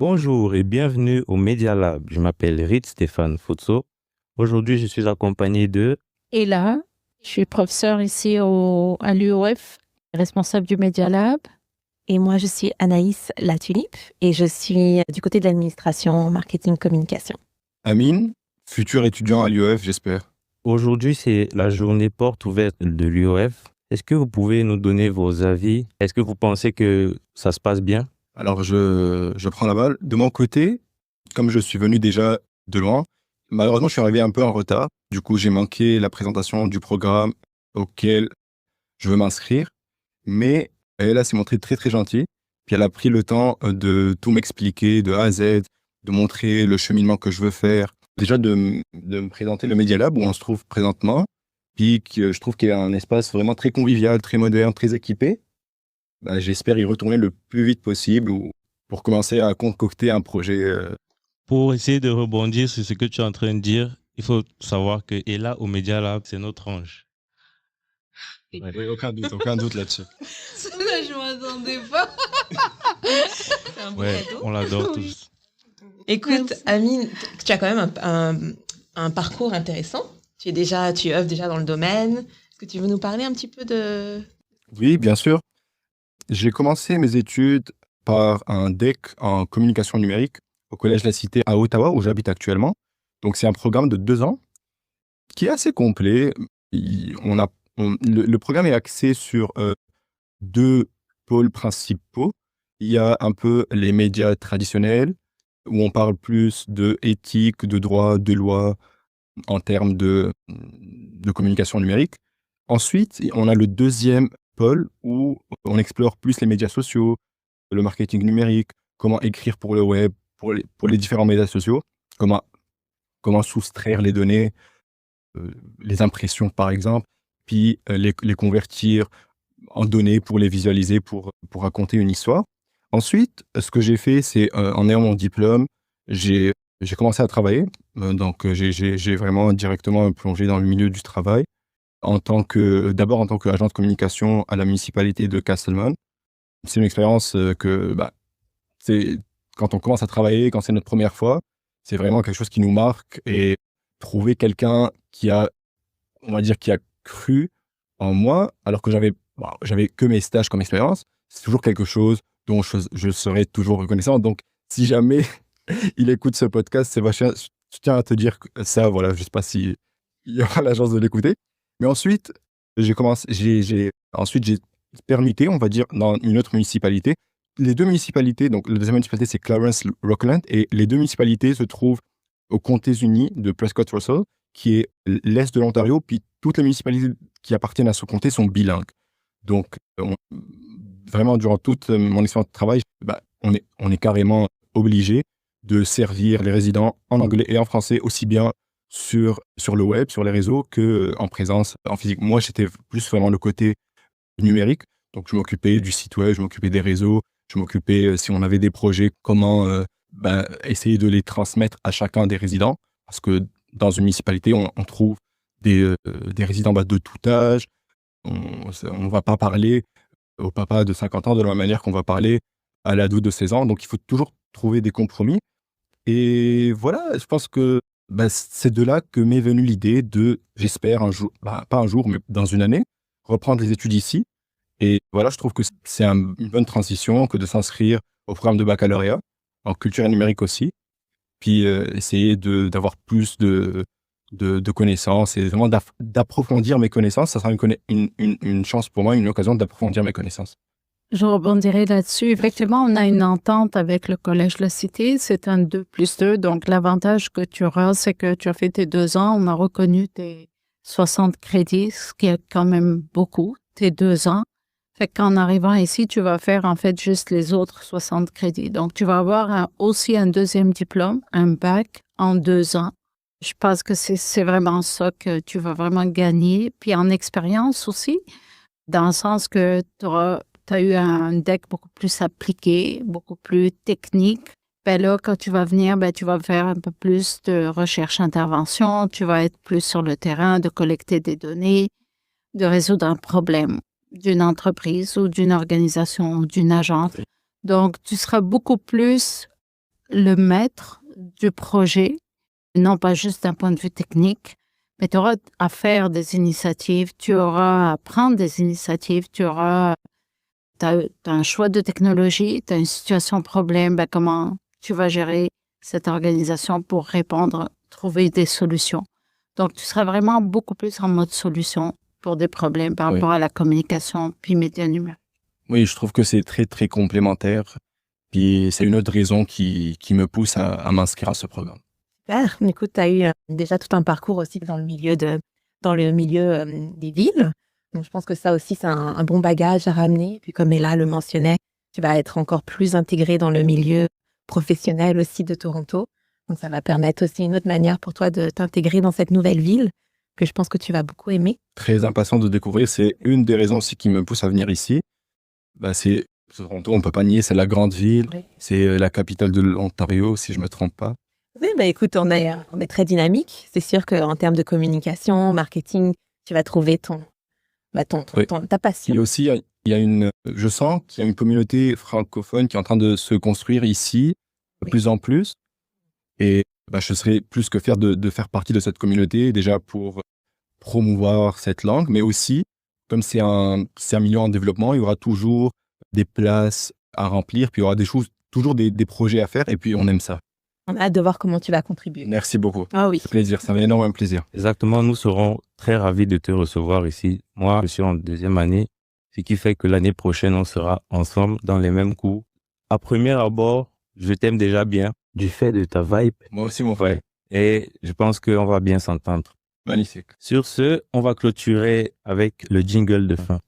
Bonjour et bienvenue au Media Lab. Je m'appelle Rit Stéphane Futso. Aujourd'hui, je suis accompagné de... Et là, je suis professeure ici à l'UOF, responsable du Media Lab. Et moi, je suis Anaïs Latulipe et je suis du côté de l'administration, marketing, communication. Amine, futur étudiant à l'UOF, j'espère. Aujourd'hui, c'est la journée porte ouverte de l'UOF. Est-ce que vous pouvez nous donner vos avis? Est-ce que vous pensez que ça se passe bien? Alors, je prends la balle. De mon côté, comme je suis venu déjà de loin, malheureusement, je suis arrivé un peu en retard. Du coup, j'ai manqué la présentation du programme auquel je veux m'inscrire. Mais elle s'est montrée très, très gentille. Puis elle a pris le temps de tout m'expliquer de A à Z, de montrer le cheminement que je veux faire. Déjà, de me présenter le Media Lab où on se trouve présentement. Puis que je trouve qu'il y a un espace vraiment très convivial, très moderne, très équipé. J'espère y retourner le plus vite possible pour commencer à concocter un projet. Pour essayer de rebondir sur ce que tu es en train de dire, il faut savoir que Ella au Media Lab, c'est notre ange. Oui, aucun doute là-dessus. Là, je m'attendais pas. C'est un beau Ouais, cadeau. on l'adore Oui. tous. Écoute, Amine, tu as quand même un parcours intéressant. Tu œuvres déjà dans le domaine. Est-ce que tu veux nous parler un petit peu de... Oui, bien sûr. J'ai commencé mes études par un DEC en communication numérique au Collège La Cité à Ottawa, où j'habite actuellement. Donc, c'est un programme de 2 ans qui est assez complet. Le programme est axé sur 2 pôles principaux. Il y a un peu les médias traditionnels, où on parle plus de éthique, de droit, de loi, en termes de communication numérique. Ensuite, on a le deuxième pôle où on explore plus les médias sociaux, le marketing numérique, comment écrire pour le web, pour les différents médias sociaux, comment soustraire les données, les impressions par exemple, puis les convertir en données pour les visualiser, pour raconter une histoire. Ensuite, ce que j'ai fait, c'est en ayant mon diplôme, j'ai commencé à travailler. Donc, j'ai vraiment directement plongé dans le milieu du travail d'abord en tant qu'agent de communication à la municipalité de Castleman. C'est une expérience c'est quand on commence à travailler, quand c'est notre première fois, c'est vraiment quelque chose qui nous marque et trouver quelqu'un on va dire, qui a cru en moi, alors que j'avais que mes stages comme expérience, c'est toujours quelque chose dont je serai toujours reconnaissant. Donc, si jamais il écoute ce podcast, je tiens à te dire ça, voilà, je sais pas si il y aura la chance de l'écouter. Mais ensuite, j'ai permuté, on va dire, dans une autre municipalité. Les 2 municipalités, donc la deuxième municipalité, c'est Clarence-Rockland, et les 2 municipalités se trouvent aux comtés-unis de Prescott-Russell, qui est l'est de l'Ontario, puis toutes les municipalités qui appartiennent à ce comté sont bilingues. Donc, vraiment, durant toute mon expérience de travail, on est carrément obligé de servir les résidents en anglais et en français, aussi bien sur le web, sur les réseaux, qu'en présence, en physique. Moi, j'étais plus vraiment le côté numérique. Donc, je m'occupais du site web, je m'occupais des réseaux, je m'occupais, si on avait des projets, comment essayer de les transmettre à chacun des résidents. Parce que dans une municipalité, on trouve des résidents de tout âge. On ne va pas parler au papa de 50 ans de la même manière qu'on va parler à l'ado de 16 ans. Donc, il faut toujours trouver des compromis. Et voilà, je pense que c'est de là que m'est venue l'idée de, j'espère un jour, pas un jour, mais dans une année, reprendre les études ici. Et voilà, je trouve que c'est une bonne transition que de s'inscrire au programme de baccalauréat, en culture et numérique aussi, puis essayer d'avoir plus de connaissances et vraiment d'approfondir mes connaissances. Ça sera une chance pour moi, une occasion d'approfondir mes connaissances. Je rebondirai là-dessus. Effectivement, on a une entente avec le Collège La Cité. C'est un 2+2. Donc, l'avantage que tu auras, c'est que tu as fait tes 2 ans. On a reconnu tes 60 crédits, ce qui est quand même beaucoup, tes 2 ans. Fait qu'en arrivant ici, tu vas faire en fait juste les autres 60 crédits. Donc, tu vas avoir aussi un deuxième diplôme, un bac en 2 ans. Je pense que c'est vraiment ça que tu vas vraiment gagner. Puis en expérience aussi, dans le sens que tu as eu un deck beaucoup plus appliqué, beaucoup plus technique. Ben là, quand tu vas venir, tu vas faire un peu plus de recherche-intervention. Tu vas être plus sur le terrain, de collecter des données, de résoudre un problème d'une entreprise ou d'une organisation ou d'une agence. Donc, tu seras beaucoup plus le maître du projet, non pas juste d'un point de vue technique, mais tu auras à faire des initiatives, tu auras à prendre des initiatives, t'as un choix de technologie, tu as une situation problème, ben comment tu vas gérer cette organisation pour répondre, trouver des solutions. Donc, tu seras vraiment beaucoup plus en mode solution pour des problèmes par rapport à la communication puis médias numériques. Oui, je trouve que c'est très, très complémentaire. Puis c'est une autre raison qui me pousse à m'inscrire à ce programme. Super. Écoute, tu as eu déjà tout un parcours aussi dans le milieu des villes. Donc, je pense que ça aussi, c'est un bon bagage à ramener. Puis comme Ella le mentionnait, tu vas être encore plus intégré dans le milieu professionnel aussi de Toronto. Donc, ça va permettre aussi une autre manière pour toi de t'intégrer dans cette nouvelle ville que je pense que tu vas beaucoup aimer. Très impatient de découvrir. C'est une des raisons aussi qui me pousse à venir ici. C'est Toronto, on peut pas nier, c'est la grande ville. Oui. C'est la capitale de l'Ontario, si je me trompe pas. Oui, écoute, on est très dynamique. C'est sûr qu'en termes de communication, marketing, tu vas trouver ta passion. Et aussi, je sens qu'il y a une communauté francophone qui est en train de se construire ici, de plus en plus. Et je serais plus que fier de faire partie de cette communauté, déjà pour promouvoir cette langue, mais aussi, comme c'est un milieu en développement, il y aura toujours des places à remplir, puis il y aura toujours des projets à faire, et puis on aime ça. On a hâte de voir comment tu vas contribuer. Merci beaucoup. Ah oui. C'est plaisir, ça fait énormément plaisir. Exactement, nous serons très ravis de te recevoir ici. Moi, je suis en 2e année, ce qui fait que l'année prochaine, on sera ensemble dans les mêmes cours. À premier abord, je t'aime déjà bien du fait de ta vibe. Moi aussi, mon frère. Et je pense qu'on va bien s'entendre. Magnifique. Sur ce, on va clôturer avec le jingle de fin.